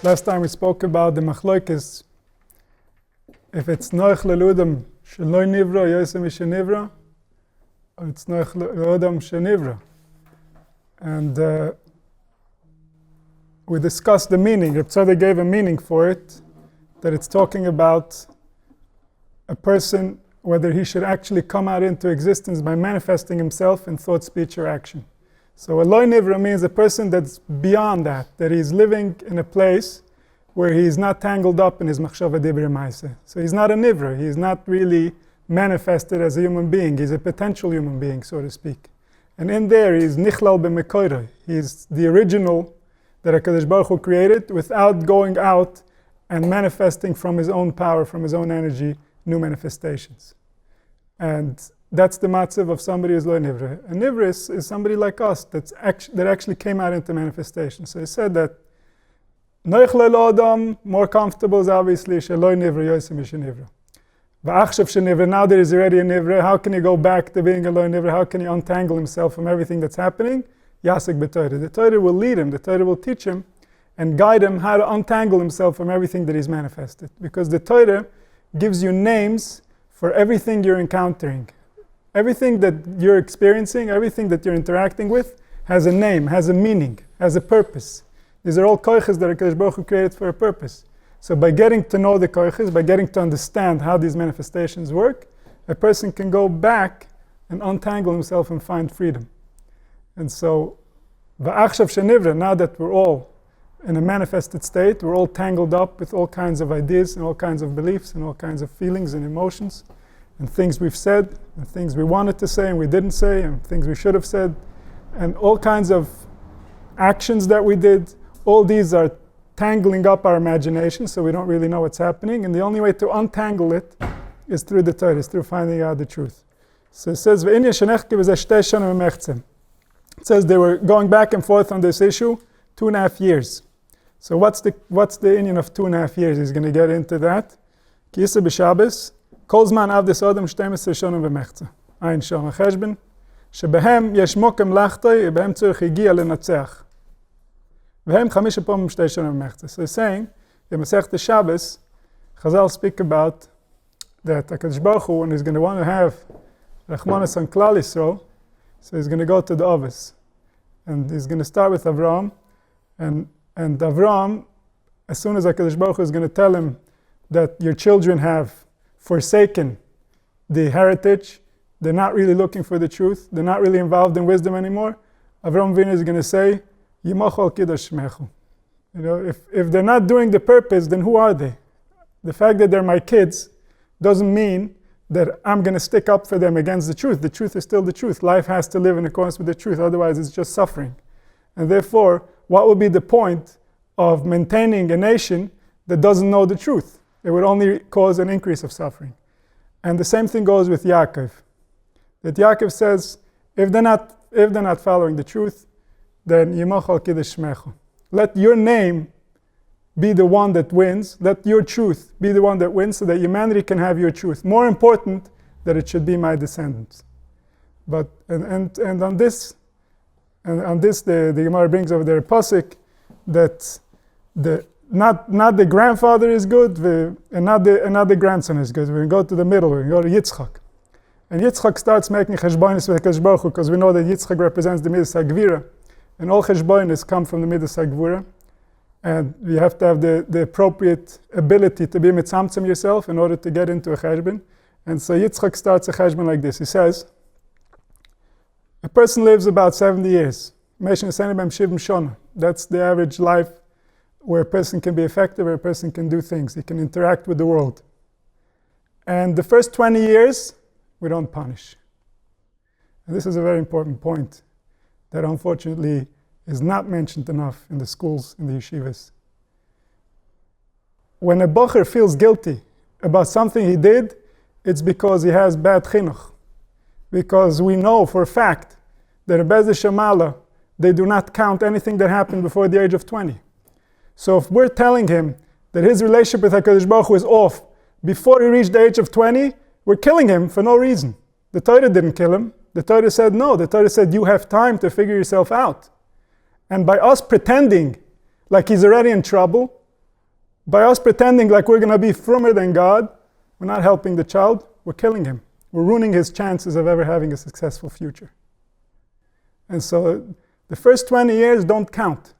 Last time we spoke about the machloikis, if it's noich leludam sheloi nivra yosem mishenivra, or it's noich leludam shenivra. And we discussed the meaning. Reb Tzodok gave a meaning for it, that it's talking about a person, whether he should actually come out into existence by manifesting himself in thought, speech, or action. So Eloi Nivra means a person that's beyond that he's living in a place where he's not tangled up in his machshava dibra ma'aseh. So he's not a Nivra, he's not really manifested as a human being, he's a potential human being, so to speak. And in there he's nichlal b'mekoiroi, he's the original that HaKadosh Baruch Hu created without going out and manifesting from his own power, from his own energy, new manifestations. And that's the matzav of somebody who's lo nivra. A nivra is somebody like us that actually came out into manifestation. So he said that noich lo adam, more comfortable is obviously shelo nivra yosem mishenivra. Va'achshav shenivra, now that he's already a nivra, how can he go back to being a lo nivra? How can he untangle himself from everything that's happening? Yasek b'Torah. The Torah will lead him, the Torah will teach him and guide him how to untangle himself from everything that he's manifested. Because the Torah gives you names for everything you're encountering. Everything that you're experiencing, everything that you're interacting with has a name, has a meaning, has a purpose. These are all koiches that HaKadosh Baruch Hu created for a purpose. So by getting to know the koiches, by getting to understand how these manifestations work, a person can go back and untangle himself and find freedom. And so, va'achshav shenivra, now that we're all in a manifested state, we're all tangled up with all kinds of ideas and all kinds of beliefs and all kinds of feelings and emotions and things we've said and things we wanted to say and we didn't say and things we should have said and all kinds of actions that we did. All these are tangling up our imagination, so we don't really know what's happening, and the only way to untangle it is through the Torah, is through finding out the truth. So it says, it says they were going back and forth on this issue 2.5 years. So what's the Indian of 2.5 years? He's going to get into that. Kisa b'Shabbos, kol zman avdes adam 12 shonim v'mechza. Ein shom ha'cheshbon, shebehem yesh mokem lachtoi, behem tzurich higia lenatzeach. Vehem 5 pom 2 shonim v'mechza. So he's saying, in Masechta Shabbos, Chazal speak about that HaKadosh Baruch Hu, when he's going to want to have Rachmanas on Klal Yisrael, so he's going to go to the Ovis. And he's going to start with Avraham. And Avraham, as soon as HaKadosh Baruch Hu is going to tell him that your children have forsaken the heritage, they're not really looking for the truth, they're not really involved in wisdom anymore, Avraham Avinu is going to say, Yimachu al kiddush shmechu. You know, if they're not doing the purpose, then who are they? The fact that they're my kids doesn't mean that I'm going to stick up for them against the truth. The truth is still the truth. Life has to live in accordance with the truth, otherwise it's just suffering. And therefore, what would be the point of maintaining a nation that doesn't know the truth? It would only cause an increase of suffering. And the same thing goes with Yaakov. That Yaakov says, if they're not following the truth, then Yimachu al kiddush shmechu. Let your name be the one that wins. Let your truth be the one that wins, so that humanity can have your truth. More important, that it should be my descendants. But and on this the Gemara brings over there a pasuk that not the grandfather is good, and not the grandson is good. We're going to go to the middle. We're going to go to Yitzchak, and Yitzchak starts making cheshbonis with HaKadosh Baruch Hu, because we know that Yitzchak represents the midas hagvira, and all cheshbonis come from the midas hagvura. And you have to have the appropriate ability to be mitzamtzem yourself in order to get into a cheshbon. And so Yitzchak starts a cheshbon like this. He says, a person lives about 70 years. That's the average life where a person can be effective, where a person can do things. He can interact with the world. And the first 20 years, we don't punish. And this is a very important point that unfortunately is not mentioned enough in the schools, in the yeshivas. When a bocher feels guilty about something he did, it's because he has bad chinuch. Because we know for a fact that in Bez Shamala, they do not count anything that happened before the age of 20. So if we're telling him that his relationship with HaKadosh Baruch Hu is off before he reached the age of 20, we're killing him for no reason. The Torah didn't kill him. The Torah said no. The Torah said you have time to figure yourself out. And by us pretending like he's already in trouble, By us pretending like we're going to be firmer than God, we're not helping the child, we're killing him. We're ruining his chances of ever having a successful future. And so the first 20 years don't count.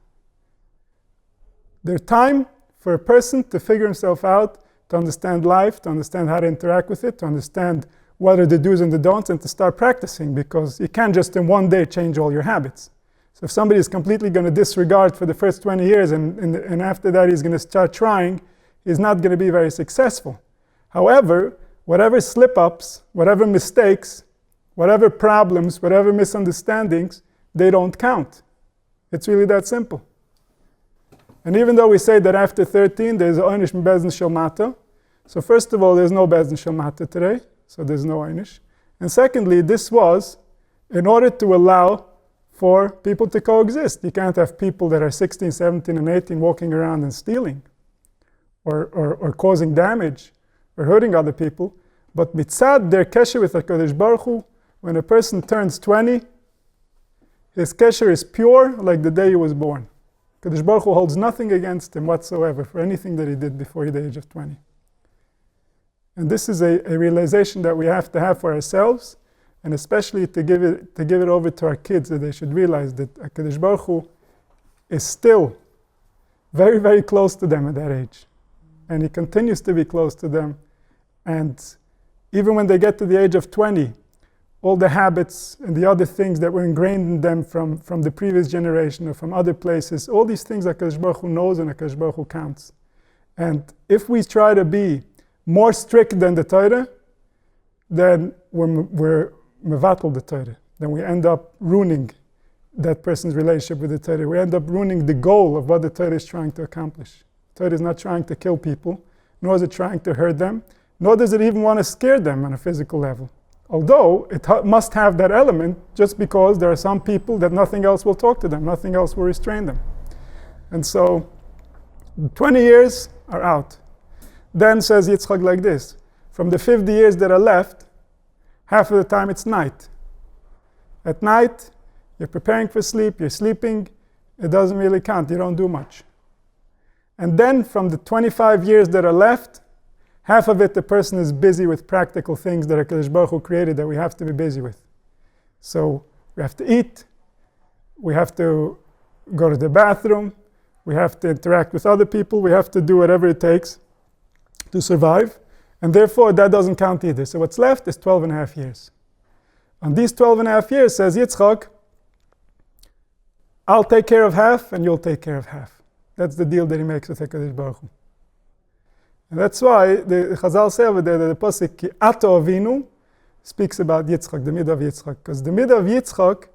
They're time for a person to figure himself out, to understand life, to understand how to interact with it, to understand what are the do's and the don'ts, and to start practicing, because you can't just in one day change all your habits. So if somebody is completely going to disregard for the first 20 years and after that he's going to start trying, he's not going to be very successful. However, whatever slip-ups, whatever mistakes, whatever problems, whatever misunderstandings, they don't count. It's really that simple. And even though we say that after 13 there's Einish Bezin Shel Mata, so first of all there's no Bezin Shel Mata today, so there's no Einish. And secondly, this was in order to allow for people to coexist. You can't have people that are 16, 17, and 18 walking around and stealing or causing damage or hurting other people. But mitzad their kesher with HaKadosh Baruch Hu, when a person turns 20, his kesher is pure like the day he was born. HaKadosh Baruch Hu holds nothing against him whatsoever for anything that he did before the age of 20. And this is a realization that we have to have for ourselves, and especially to give it over to our kids, that they should realize that HaKadosh Baruch Hu is still very, very close to them at that age. And he continues to be close to them. And even when they get to the age of 20, all the habits and the other things that were ingrained in them from the previous generation or from other places, all these things HaKadosh Baruch Hu knows and HaKadosh Baruch Hu counts. And if we try to be more strict than the Torah, then we're mevatel the Torah. Then we end up ruining that person's relationship with the Torah. We end up ruining the goal of what the Torah is trying to accomplish. The Torah is not trying to kill people, nor is it trying to hurt them, nor does it even want to scare them on a physical level. Although it must have that element, just because there are some people that nothing else will talk to them, nothing else will restrain them. And so 20 years are out. Then says Yitzchak like this: from the 50 years that are left, half of the time it's night. At night, you're preparing for sleep, you're sleeping, it doesn't really count, you don't do much. And then from the 25 years that are left, half of it the person is busy with practical things that HaKadosh Baruch Hu created that we have to be busy with. So we have to eat, we have to go to the bathroom, we have to interact with other people, we have to do whatever it takes to survive. And therefore that doesn't count either. So what's left is 12 and a half years. On these 12 and a half years, says Yitzchak, I'll take care of half and you'll take care of half. That's the deal that he makes with HaKadosh Baruch Hu. And that's why the Chazal say over there that the pasuk Ki Ato Avinu speaks about Yitzchak, the midah of Yitzchak. Because the midah of Yitzchak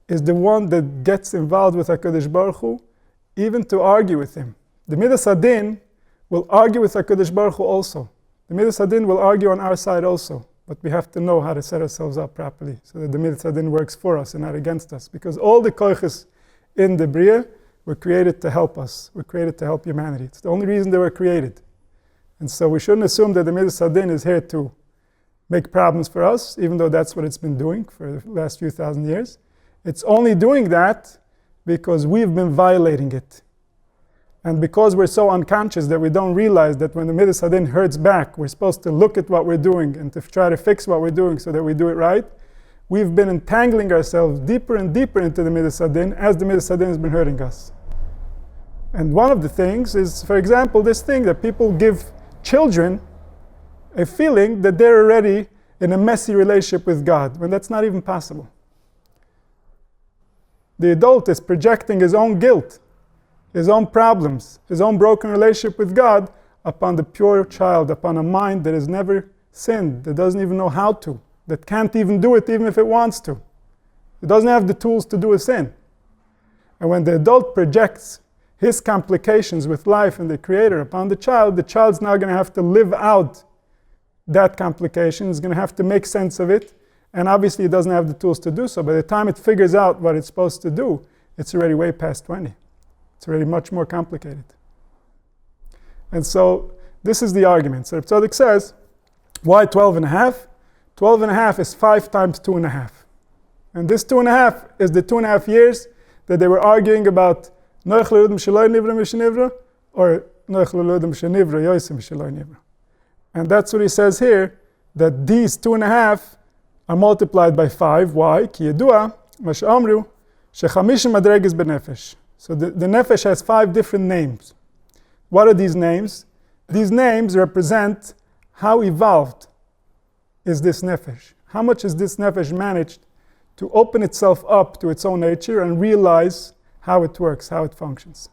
is the one that gets involved with HaKadosh Baruch Hu, even to argue with him. The midah Sadin will argue with HaKadosh Baruch Hu also. The midah Sadin will argue on our side also. But we have to know how to set ourselves up properly so that the midah Sadin works for us and not against us. Because all the koiches in the Bria were created to help us. Were created to help humanity. It's the only reason they were created. And so we shouldn't assume that the midah Sadin is here to make problems for us, even though that's what it's been doing for the last few thousand years. It's only doing that because we've been violating it. And because we're so unconscious that we don't realize that when the midah Sadin hurts back, we're supposed to look at what we're doing and to try to fix what we're doing so that we do it right. We've been entangling ourselves deeper and deeper into the midah Sadin as the midah Sadin has been hurting us. And one of the things is, for example, this thing that people give children a feeling that they're already in a messy relationship with God, when that's not even possible. The adult is projecting his own guilt, his own problems, his own broken relationship with God upon the pure child, upon a mind that has never sinned, that doesn't even know how to, that can't even do it even if it wants to. It doesn't have the tools to do a sin. And when the adult projects his complications with life and the Creator upon the child's now going to have to live out that complication. It's going to have to make sense of it. And obviously it doesn't have the tools to do so. By the time it figures out what it's supposed to do, it's already way past 20. It's already much more complicated. And so this is the argument. So Reb Tzodok says, why 12 and a half? 12 and a half is 5 times 2 and a half. And this 2 and a half is the 2.5 years that they were arguing about or And that's what he says here, that these 2.5 are multiplied by 5. Why? So the nefesh has 5 different names. What are these names? These names represent how evolved is this nefesh. How much has this nefesh managed to open itself up to its own nature and realize how it works, how it functions.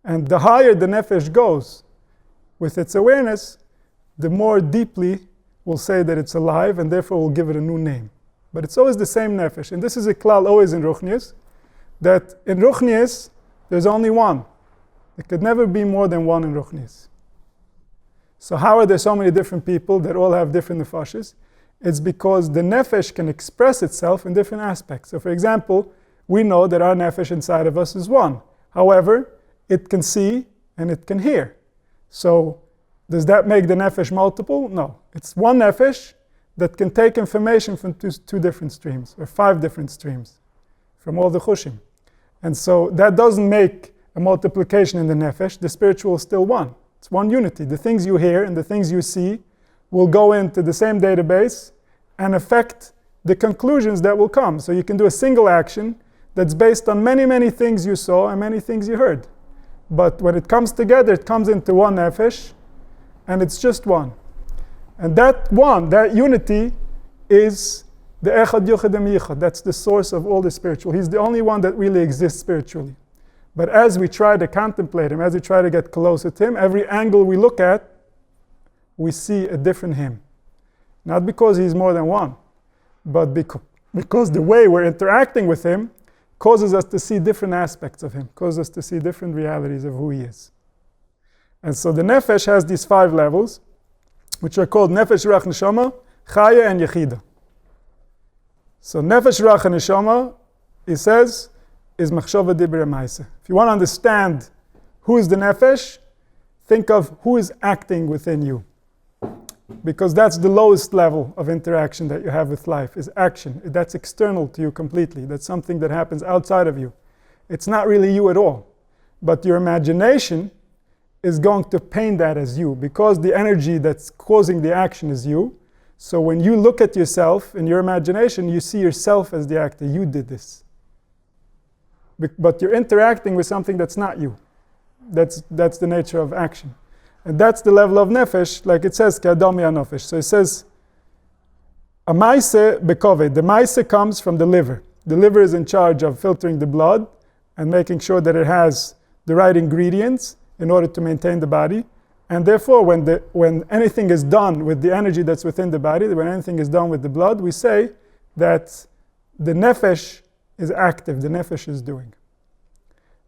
And the higher the nefesh goes with its awareness, the more deeply we'll say that it's alive, and therefore we'll give it a new name. But it's always the same nefesh. And this is a klal always in Ruchnius, that in Ruchnius, there's only one. There could never be more than one in Ruchnius. So how are there so many different people that all have different nefashis? It's because the nefesh can express itself in different aspects. So for example, we know that our nefesh inside of us is one. However, it can see and it can hear. So does that make the nefesh multiple? No. It's one nefesh that can take information from two different streams, or 5 different streams, from all the chushim. And so that doesn't make a multiplication in the nefesh. The spiritual is still one. It's one unity. The things you hear and the things you see will go into the same database and affect the conclusions that will come. So you can do a single action that's based on many, many things you saw and many things you heard. But when it comes together, it comes into one nefesh, and it's just one. And that one, that unity, is the echad yuchad emichad. That's the source of all the spiritual. He's the only one that really exists spiritually. But as we try to contemplate him, as we try to get closer to him, every angle we look at, we see a different him. Not because he's more than one, but because the way we're interacting with him causes us to see different aspects of him, causes us to see different realities of who he is. And so the nefesh has these 5 levels, which are called Nefesh, Ruach, Neshama, Chaya, and Yechida. So Nefesh, Ruach, and Neshama, he says, is Machshava Dibra Maisa. If you want to understand who is the nefesh, think of who is acting within you. Because that's the lowest level of interaction that you have with life, is action. That's external to you completely. That's something that happens outside of you. It's not really you at all. But your imagination is going to paint that as you, because the energy that's causing the action is you. So when you look at yourself in your imagination, you see yourself as the actor. You did this. But you're interacting with something that's not you. That's the nature of action. And that's the level of nefesh, like it says, K'adam nefesh. So it says, a maise bekoved. The maise comes from the liver. The liver is in charge of filtering the blood and making sure that it has the right ingredients in order to maintain the body. And therefore, when anything is done with the energy that's within the body, when anything is done with the blood, we say that the nefesh is active, the nefesh is doing.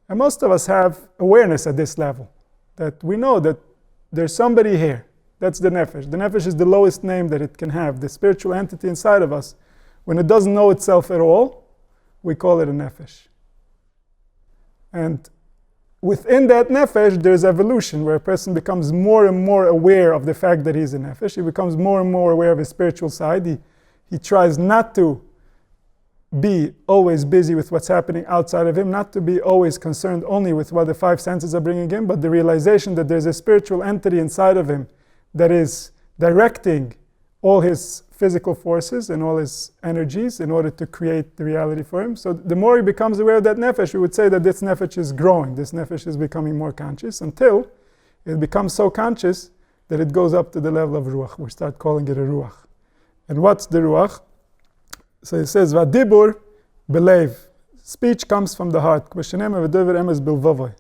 And most of us have awareness at this level, that we know that there's somebody here. That's the nefesh. The nefesh is the lowest name that it can have, the spiritual entity inside of us. When it doesn't know itself at all, we call it a nefesh. And within that nefesh, there's evolution, where a person becomes more and more aware of the fact that he's a nefesh. He becomes more and more aware of his spiritual side. He tries not to be always busy with what's happening outside of him, not to be always concerned only with what the 5 senses are bringing him, but the realization that there's a spiritual entity inside of him that is directing all his physical forces and all his energies in order to create the reality for him. So the more he becomes aware of that nefesh, we would say that this nefesh is growing. This nefesh is becoming more conscious until it becomes so conscious that it goes up to the level of ruach. We start calling it a ruach. And what's the ruach? So it says, Vadibur belev. Speech comes from the heart. V'shenem v'dover emes bilvavoy.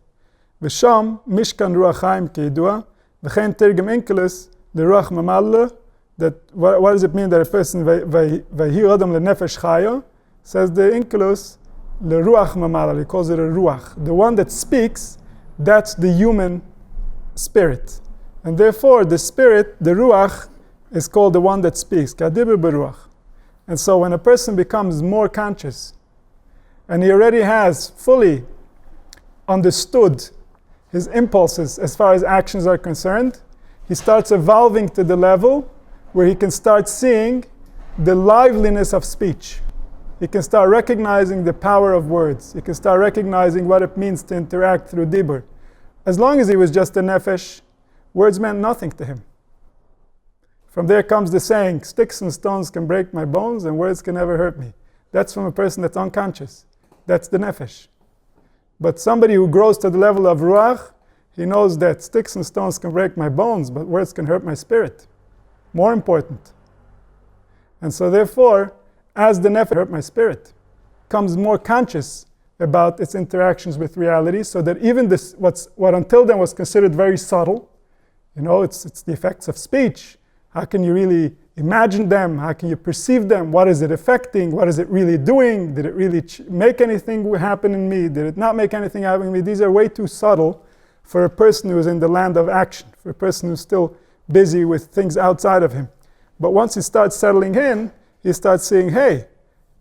V'sham mishkan ruach chaim keidua. V'chein tergem inkelis the ruach mamalla. That what does it mean that a person v'hir adam lenefesh chaya? Says the inkelus le ruach mamalla. He calls it a ruach. The one that speaks, that's the human spirit. And therefore the spirit, the ruach, is called the one that speaks. Kadibur beruach. And so when a person becomes more conscious, and he already has fully understood his impulses as far as actions are concerned, he starts evolving to the level where he can start seeing the liveliness of speech. He can start recognizing the power of words. He can start recognizing what it means to interact through dibur. as long as he was just a nefesh, words meant nothing to him. From there comes the saying, sticks and stones can break my bones and words can never hurt me. That's from a person that's unconscious. That's the nefesh. But somebody who grows to the level of ruach, he knows that sticks and stones can break my bones, but words can hurt my spirit. More important. And so therefore, as the nefesh hurt my spirit, becomes more conscious about its interactions with reality, so that even this, what until then was considered very subtle, it's the effects of speech. How can you really imagine them? How can you perceive them? What is it affecting? What is it really doing? Did it really make anything happen in me? Did it not make anything happen in me? These are way too subtle for a person who is in the land of action, for a person who's still busy with things outside of him. But once he starts settling in, he starts saying, hey,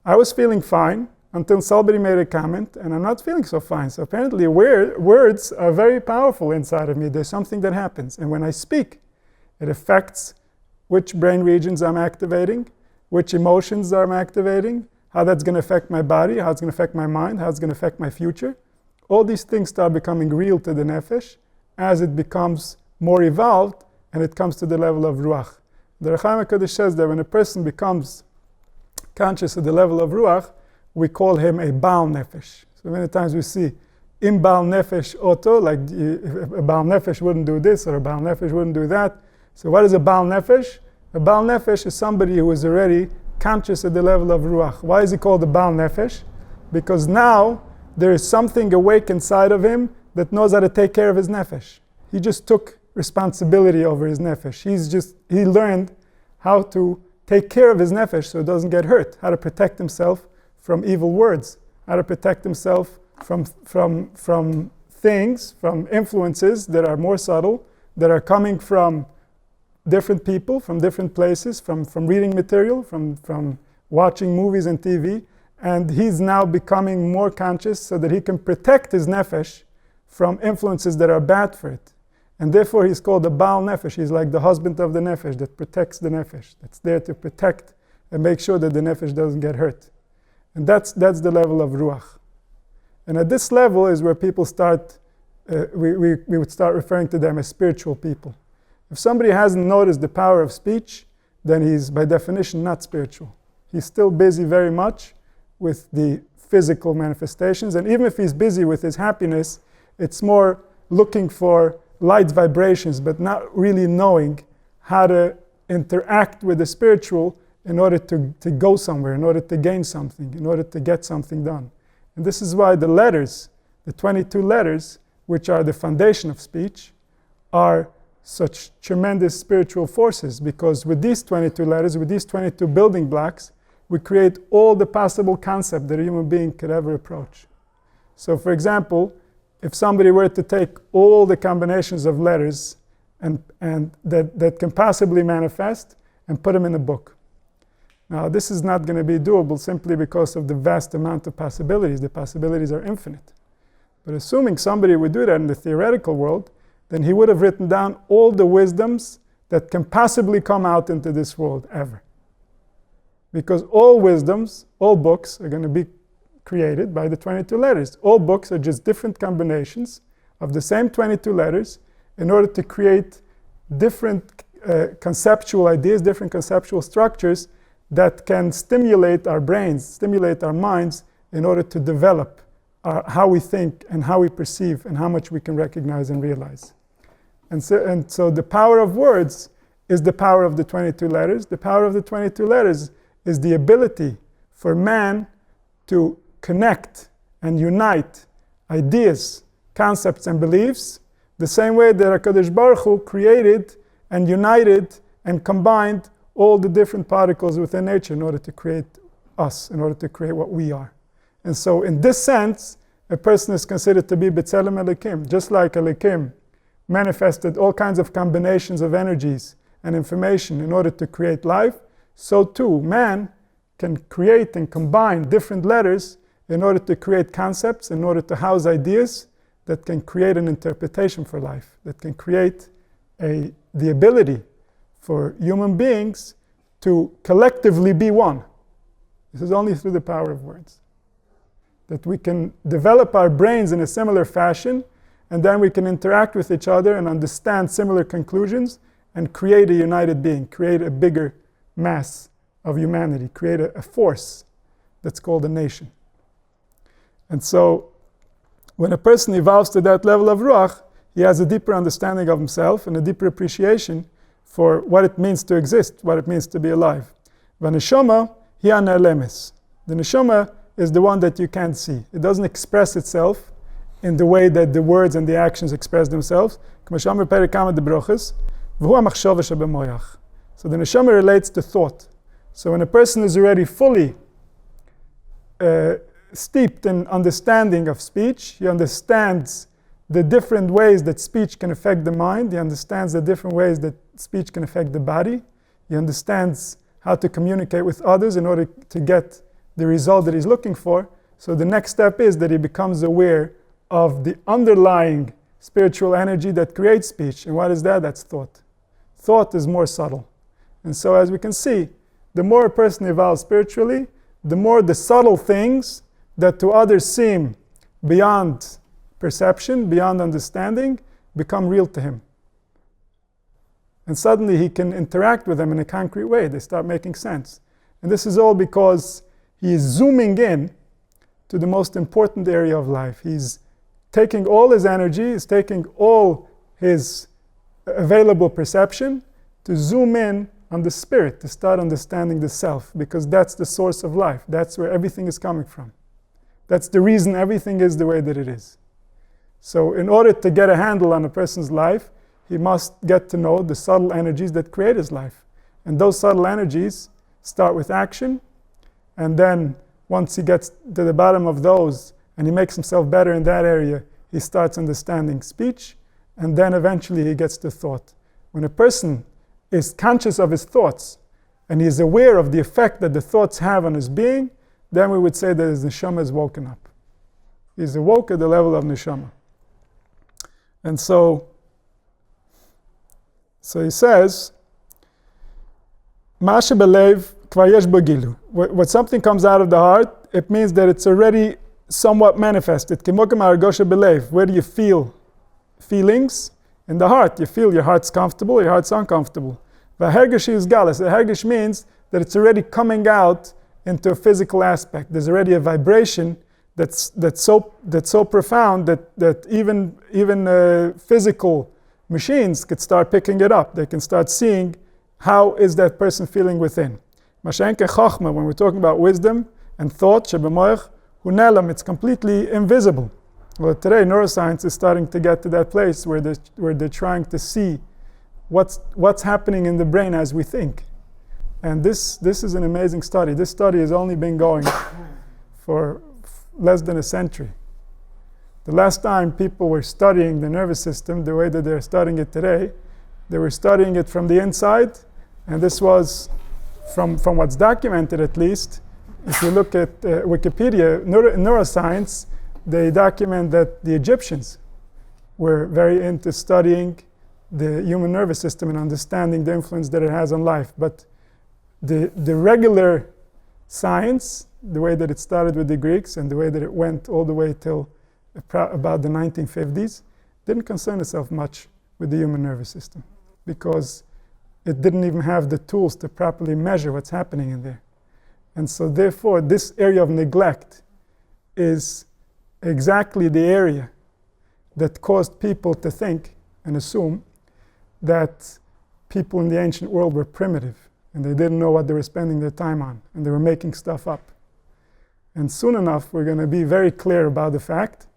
I was feeling fine until somebody made a comment, and I'm not feeling so fine. So apparently words are very powerful inside of me. There's something that happens. And when I speak, it affects which brain regions I'm activating, which emotions I'm activating, how that's going to affect my body, how it's going to affect my mind, how it's going to affect my future. All these things start becoming real to the nefesh as it becomes more evolved and it comes to the level of ruach. The Rechaim HaKadosh says that when a person becomes conscious at the level of ruach, we call him a Baal Nefesh. So many times we see, im Baal Nefesh Oto, like a Baal Nefesh wouldn't do this or a Baal Nefesh wouldn't do that. So what is a Baal Nefesh? A Baal Nefesh is somebody who is already conscious at the level of ruach. Why is he called a Baal Nefesh? Because now there is something awake inside of him that knows how to take care of his nefesh. He just took responsibility over his nefesh. He learned how to take care of his nefesh so it doesn't get hurt, how to protect himself from evil words, how to protect himself from things, from influences that are more subtle, that are coming from different people, from different places, from reading material, from watching movies and TV. And he's now becoming more conscious so that he can protect his nefesh from influences that are bad for it. And therefore he's called the Baal Nefesh. He's like the husband of the nefesh that protects the nefesh, that's there to protect and make sure that the nefesh doesn't get hurt. And that's the level of ruach. And at this level is where people start, we would start referring to them as spiritual people. If somebody hasn't noticed the power of speech, then he's by definition not spiritual. He's still busy very much with the physical manifestations, and even if he's busy with his happiness, it's more looking for light vibrations, but not really knowing how to interact with the spiritual in order to go somewhere, in order to gain something, in order to get something done. And this is why the letters, the 22 letters, which are the foundation of speech, are such tremendous spiritual forces, because with these 22 letters, with these 22 building blocks, we create all the possible concepts that a human being could ever approach. So for example, if somebody were to take all the combinations of letters and that can possibly manifest and put them in a book. Now this is not going to be doable simply because of the vast amount of possibilities. The possibilities are infinite. But assuming somebody would do that in the theoretical world, then he would have written down all the wisdoms that can possibly come out into this world ever. Because all wisdoms, all books are going to be created by the 22 letters. All books are just different combinations of the same 22 letters in order to create different conceptual ideas, different conceptual structures that can stimulate our brains, stimulate our minds in order to develop how we think and how we perceive and how much we can recognize and realize. And so the power of words is the power of the 22 letters. The power of the 22 letters is the ability for man to connect and unite ideas, concepts, and beliefs the same way that HaKadosh Baruch Hu created and united and combined all the different particles within nature in order to create us, in order to create what we are. And so in this sense, a person is considered to be B'Tselem Elokim. Just like Elokim manifested all kinds of combinations of energies and information in order to create life, so too man can create and combine different letters in order to create concepts, in order to house ideas that can create an interpretation for life, that can create the ability for human beings to collectively be one. This is only through the power of words. That we can develop our brains in a similar fashion, and then we can interact with each other and understand similar conclusions and create a united being, create a bigger mass of humanity, create a force that's called a nation. And so when a person evolves to that level of Ruach, he has a deeper understanding of himself and a deeper appreciation for what it means to exist, what it means to be alive. Neshama, hi ha'ne'elemes. The Neshama is the one that you can't see. It doesn't express itself in the way that the words and the actions express themselves. So the Neshama relates to thought. So when a person is already fully steeped in understanding of speech, he understands the different ways that speech can affect the mind, he understands the different ways that speech can affect the body, he understands how to communicate with others in order to get the result that he's looking for. So the next step is that he becomes aware of the underlying spiritual energy that creates speech. And what is that? That's thought. Thought is more subtle. And so as we can see, the more a person evolves spiritually, the more the subtle things that to others seem beyond perception, beyond understanding, become real to him. And suddenly he can interact with them in a concrete way. They start making sense. And this is all because he is zooming in to the most important area of life. He's taking all his energy, he's taking all his available perception to zoom in on the spirit, to start understanding the self, because that's the source of life. That's where everything is coming from. That's the reason everything is the way that it is. So in order to get a handle on a person's life, he must get to know the subtle energies that create his life. And those subtle energies start with action, and then once he gets to the bottom of those and he makes himself better in that area, he starts understanding speech, and then eventually he gets to thought. When a person is conscious of his thoughts and he is aware of the effect that the thoughts have on his being, then we would say that his neshama is woken up. He's awoke at the level of neshama. And so he says, Masha belev kvar yesh bo gilu. When something comes out of the heart, it means that it's already somewhat manifested. Kimokem hargosha belev. Where do you feel feelings? In the heart. You feel your heart's comfortable, your heart's uncomfortable. Vahergesh is galas. The hergesh means that it's already coming out into a physical aspect. There's already a vibration that's so profound that even physical machines could start picking it up. They can start seeing how is that person feeling within. Mashenke chachma, when we're talking about wisdom and thought, shebemoich hunelam, it's completely invisible. Well, today neuroscience is starting to get to that place where they're trying to see what's happening in the brain as we think. And this is an amazing study. This study has only been going for less than a century. The last time people were studying the nervous system the way that they're studying it today, they were studying it from the inside, and this was, from what's documented at least, if you look at Wikipedia, neuroscience, they document that the Egyptians were very into studying the human nervous system and understanding the influence that it has on life. But the regular science, the way that it started with the Greeks and the way that it went all the way till about the 1950s, didn't concern itself much with the human nervous system because it didn't even have the tools to properly measure what's happening in there. And so therefore, this area of neglect is exactly the area that caused people to think and assume that people in the ancient world were primitive and they didn't know what they were spending their time on and they were making stuff up. And soon enough, we're going to be very clear about the fact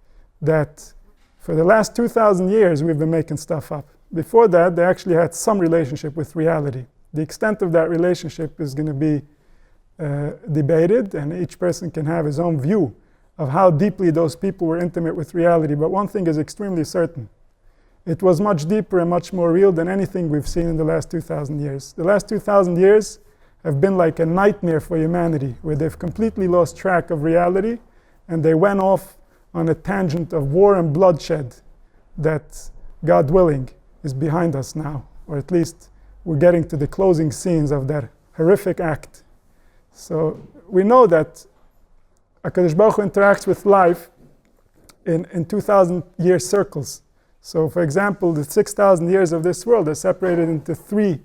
that for the last 2,000 years, we've been making stuff up. Before that, they actually had some relationship with reality. The extent of that relationship is going to be debated, and each person can have his own view of how deeply those people were intimate with reality. But one thing is extremely certain. It was much deeper and much more real than anything we've seen in the last 2,000 years. The last 2,000 years have been like a nightmare for humanity, where they've completely lost track of reality, and they went off on a tangent of war and bloodshed that, God willing, is behind us now. Or at least we're getting to the closing scenes of that horrific act. So we know that HaKadosh Baruch Hu interacts with life in 2,000-year circles. So for example, the 6,000 years of this world are separated into 3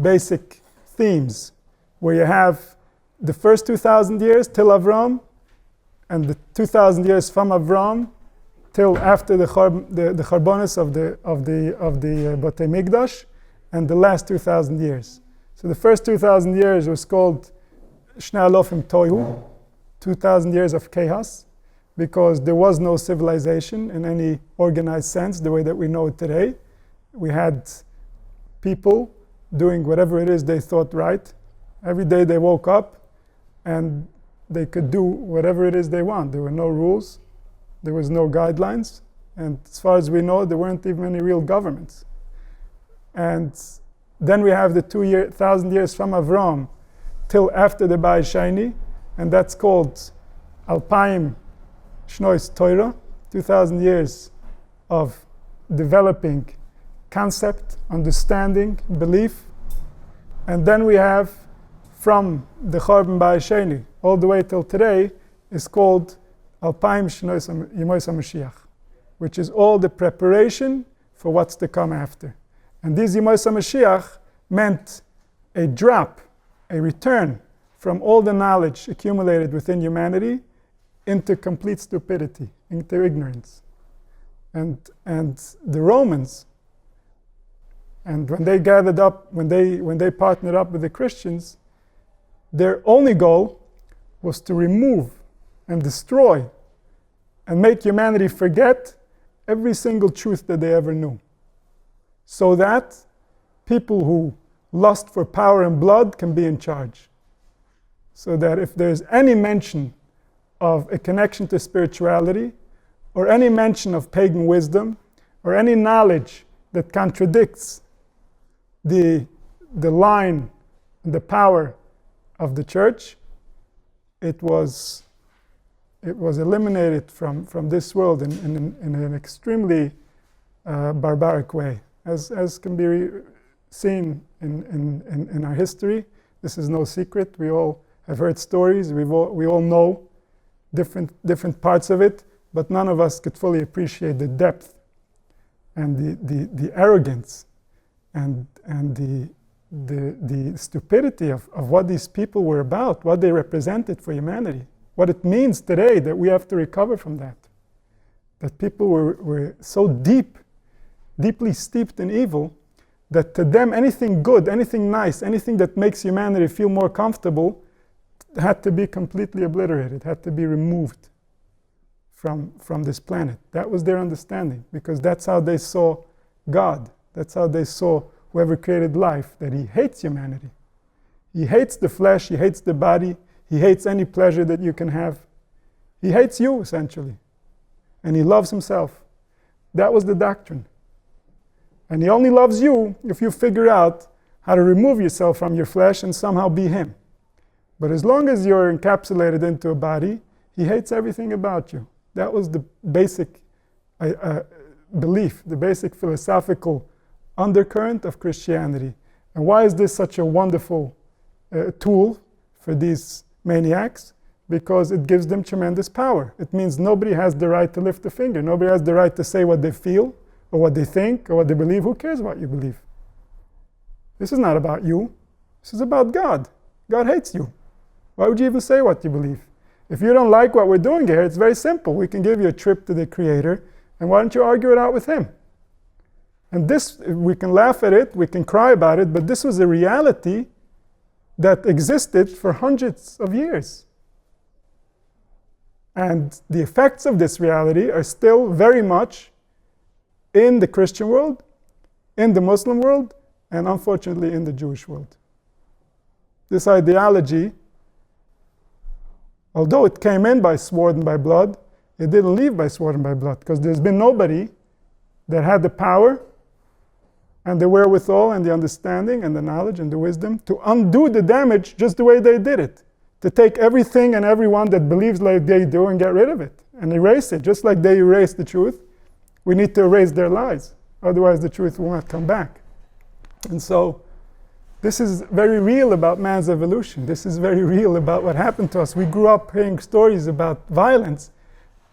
basic themes, where you have the first 2,000 years till Avram, and the 2,000 years from Avram till after the Charbonis of the Batei Mikdash, and the last 2,000 years. So the first 2,000 years was called Shnei Alofim Tohu, 2,000 years of chaos, because there was no civilization in any organized sense, the way that we know it today. We had people doing whatever it is they thought right. Every day they woke up and they could do whatever it is they want. There were no rules, there was no guidelines, and as far as we know, there weren't even any real governments. And then we have the 2,000 years from Avram till after the Baal Sheni, and that's called Alpaim Shnois Torah, 2,000 years of developing concept, understanding, belief. And then we have from the Chorban Baal Sheni all the way till today is called Alpaim Shnois Yemois HaMashiach, which is all the preparation for what's to come after. And this Yemois HaMashiach meant a drop, a return from all the knowledge accumulated within humanity into complete stupidity, into ignorance. And the Romans, and when they gathered up, when they partnered up with the Christians, their only goal was to remove and destroy and make humanity forget every single truth that they ever knew, so that people who lust for power and blood can be in charge. So that if there's any mention of a connection to spirituality, or any mention of pagan wisdom, or any knowledge that contradicts the line and the power of the church, it was eliminated from this world in an extremely barbaric way, as can be seen in our history. This is no secret. We all have heard stories. We all know different parts of it, but none of us could fully appreciate the depth and the arrogance and the stupidity of what these people were about, what they represented for humanity, what it means today that we have to recover from that. That people were so deeply steeped in evil, that to them anything good, anything nice, anything that makes humanity feel more comfortable had to be completely obliterated, had to be removed from this planet. That was their understanding, because that's how they saw God. That's how they saw whoever created life, that he hates humanity. He hates the flesh, he hates the body, he hates any pleasure that you can have. He hates you, essentially. And he loves himself. That was the doctrine. And he only loves you if you figure out how to remove yourself from your flesh and somehow be him. But as long as you're encapsulated into a body, he hates everything about you. That was the basic belief, the basic philosophical undercurrent of Christianity. And why is this such a wonderful tool for these maniacs? Because it gives them tremendous power. It means nobody has the right to lift a finger. Nobody has the right to say what they feel, or what they think, or what they believe. Who cares what you believe? This is not about you. This is about God. God hates you. Why would you even say what you believe? If you don't like what we're doing here, it's very simple. We can give you a trip to the Creator, and why don't you argue it out with him? And this, we can laugh at it, we can cry about it, but this was a reality that existed for hundreds of years. And the effects of this reality are still very much in the Christian world, in the Muslim world, and unfortunately in the Jewish world. This ideology, although it came in by sword and by blood, it didn't leave by sword and by blood, because there's been nobody that had the power and the wherewithal and the understanding and the knowledge and the wisdom to undo the damage just the way they did it. To take everything and everyone that believes like they do and get rid of it and erase it. Just like they erased the truth, we need to erase their lies. Otherwise the truth will not come back. And so this is very real about man's evolution. This is very real about what happened to us. We grew up hearing stories about violence,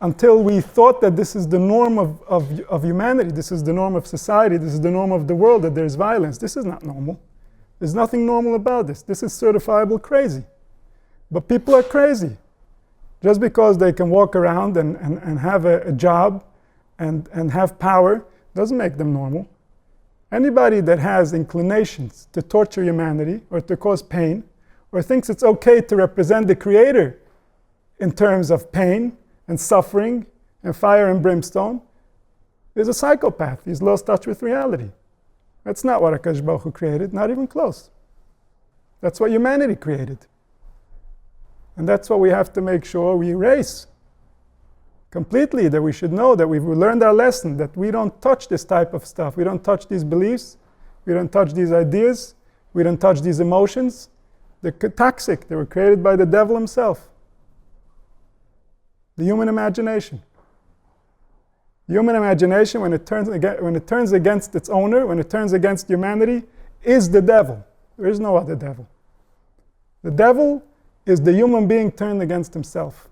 until we thought that this is the norm of humanity, this is the norm of society, this is the norm of the world, that there's violence. This is not normal. There's nothing normal about this. This is certifiable crazy. But people are crazy. Just because they can walk around and have a job and have power doesn't make them normal. Anybody that has inclinations to torture humanity or to cause pain, or thinks it's okay to represent the Creator in terms of pain and suffering and fire and brimstone, is a psychopath. He's lost touch with reality. That's not what HaKadosh Baruch Hu created, not even close. That's what humanity created. And that's what we have to make sure we erase completely, that we should know that we've learned our lesson, that we don't touch this type of stuff. We don't touch these beliefs. We don't touch these ideas. We don't touch these emotions. They're toxic. They were created by the devil himself. The human imagination. The human imagination, when it turns against its owner, when it turns against humanity, is the devil. There is no other devil. The devil is the human being turned against himself.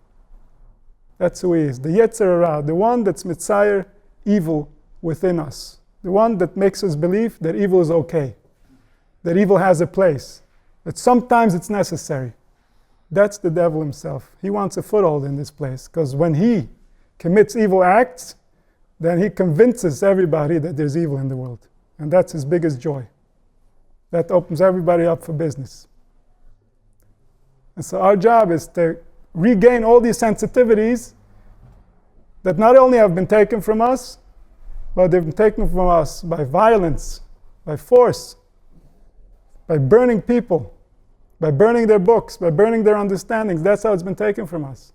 That's who he is. The Yetzira, the one that's mitzayer evil within us. The one that makes us believe that evil is okay. That evil has a place. That sometimes it's necessary. That's the devil himself. He wants a foothold in this place, because when he commits evil acts, then he convinces everybody that there's evil in the world. And that's his biggest joy. That opens everybody up for business. And so our job is to regain all these sensitivities that not only have been taken from us, but they've been taken from us by violence, by force, by burning people, by burning their books, by burning their understandings. That's how it's been taken from us.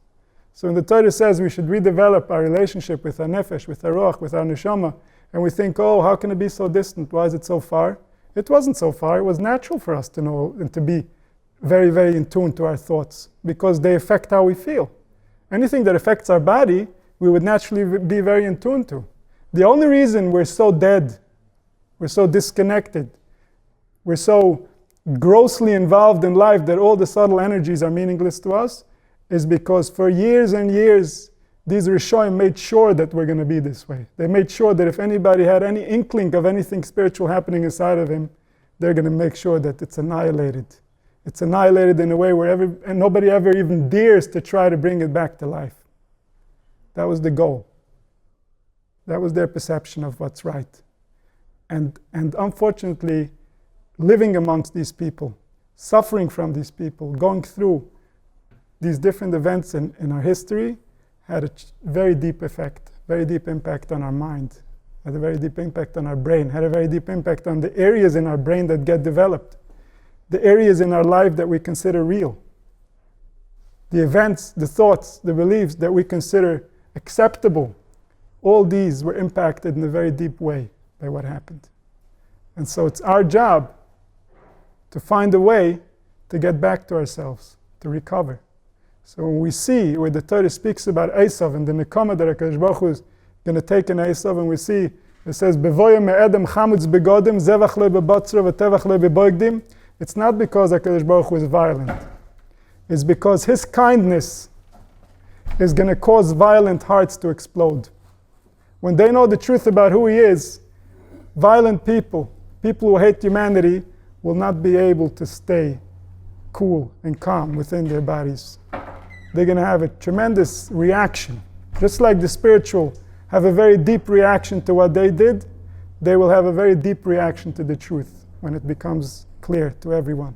So when the Torah says we should redevelop our relationship with our Nefesh, with our Ruach, with our Neshama, and we think, oh, how can it be so distant? Why is it so far? It wasn't so far. It was natural for us to know and to be very, very in tune to our thoughts, because they affect how we feel. Anything that affects our body, we would naturally be very in tune to. The only reason we're so dead, we're so disconnected, we're so grossly involved in life that all the subtle energies are meaningless to us, is because for years and years, these Rishonim made sure that we're going to be this way. They made sure that if anybody had any inkling of anything spiritual happening inside of him, they're going to make sure that it's annihilated. It's annihilated in a way where and nobody ever even dares to try to bring it back to life. That was the goal. That was their perception of what's right. And unfortunately, living amongst these people, suffering from these people, going through these different events in our history, had a very deep effect, very deep impact on our mind, had a very deep impact on our brain, had a very deep impact on the areas in our brain that get developed, the areas in our life that we consider real, the events, the thoughts, the beliefs that we consider acceptable. All these were impacted in a very deep way by what happened. And so it's our job to find a way to get back to ourselves, to recover. So when we see where the Torah speaks about Esav and the Neshama that HaKadosh Baruch Hu is going to take in Esav, and we see it says, Bevoyim me'edem chamutz begodim, zevach lo bebatzra v'tevach lo beboigdim. It's not because HaKadosh Baruch Hu is violent. It's because his kindness is going to cause violent hearts to explode. When they know the truth about who he is, violent people, people who hate humanity, will not be able to stay cool and calm within their bodies. They're going to have a tremendous reaction. Just like the spiritual have a very deep reaction to what they did, they will have a very deep reaction to the truth when it becomes clear to everyone.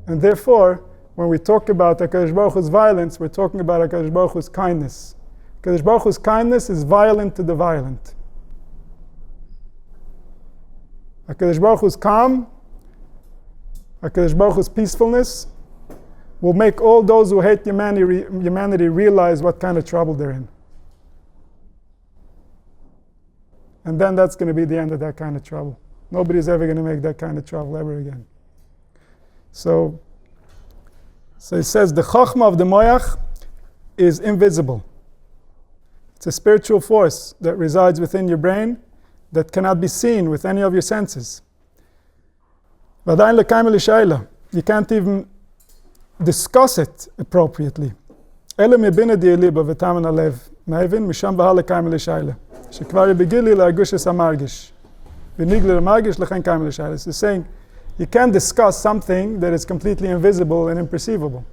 And therefore, when we talk about HaKadosh Baruch Hu's violence, we're talking about HaKadosh Baruch Hu's kindness. HaKadosh Baruch Hu's kindness is violent to the violent. HaKadosh Baruch Hu's calm, HaKadosh Baruch Hu's peacefulness will make all those who hate humanity realize what kind of trouble they're in. And then that's going to be the end of that kind of trouble. Nobody's ever going to make that kind of trouble ever again. So it says the Chochmah of the Moyach is invisible. It's a spiritual force that resides within your brain that cannot be seen with any of your senses. You can't even discuss it appropriately. אלה מבינה די ליבה וטעמן הלב, מהבין משם בהלה קיימה לשיילה. שכבר בגילי להרגיש את המרגיש. וניגלי למרגיש לכן קיימה לשיילה. So saying, you can't discuss something that is completely invisible and imperceivable.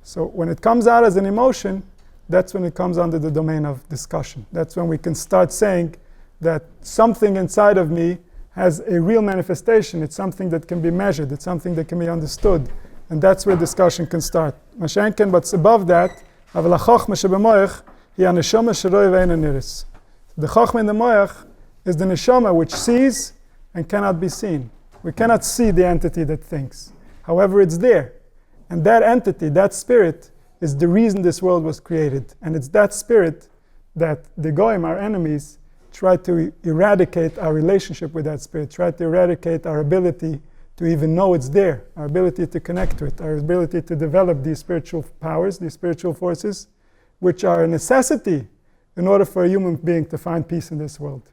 So when it comes out as an emotion, that's when it comes under the domain of discussion. That's when we can start saying that something inside of me has a real manifestation. It's something that can be measured. It's something that can be understood. And that's where discussion can start. Mashenken, but above that, אבל החוכמה שבמוח היא הנשמה שרואה ואינה נראה. The chokhmah in the moach is the neshama which sees and cannot be seen. We cannot see the entity that thinks. However, it's there. And that entity, that spirit, is the reason this world was created. And it's that spirit that the goyim, our enemies, try to eradicate our relationship with that spirit, try to eradicate our ability to even know it's there, our ability to connect to it, our ability to develop these spiritual powers, these spiritual forces, which are a necessity in order for a human being to find peace in this world.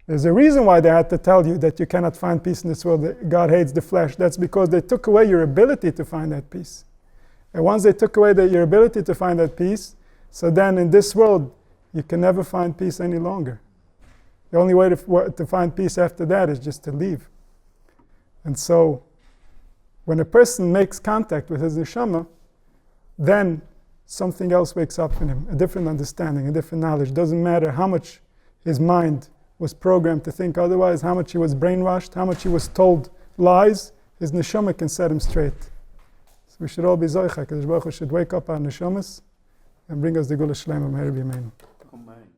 There's a reason why they had to tell you that you cannot find peace in this world, that God hates the flesh. That's because they took away your ability to find that peace. And once they took away your ability to find that peace, so then in this world, you can never find peace any longer. The only way to find peace after that is just to leave. And so, when a person makes contact with his neshama, then something else wakes up in him, a different understanding, a different knowledge. Doesn't matter how much his mind was programmed to think otherwise, how much he was brainwashed, how much he was told lies, his neshama can set him straight. So we should all be zoicha, Kadosh Baruch Hu should wake up our neshamas and bring us the Gula Shlema Meher B'Yameinu.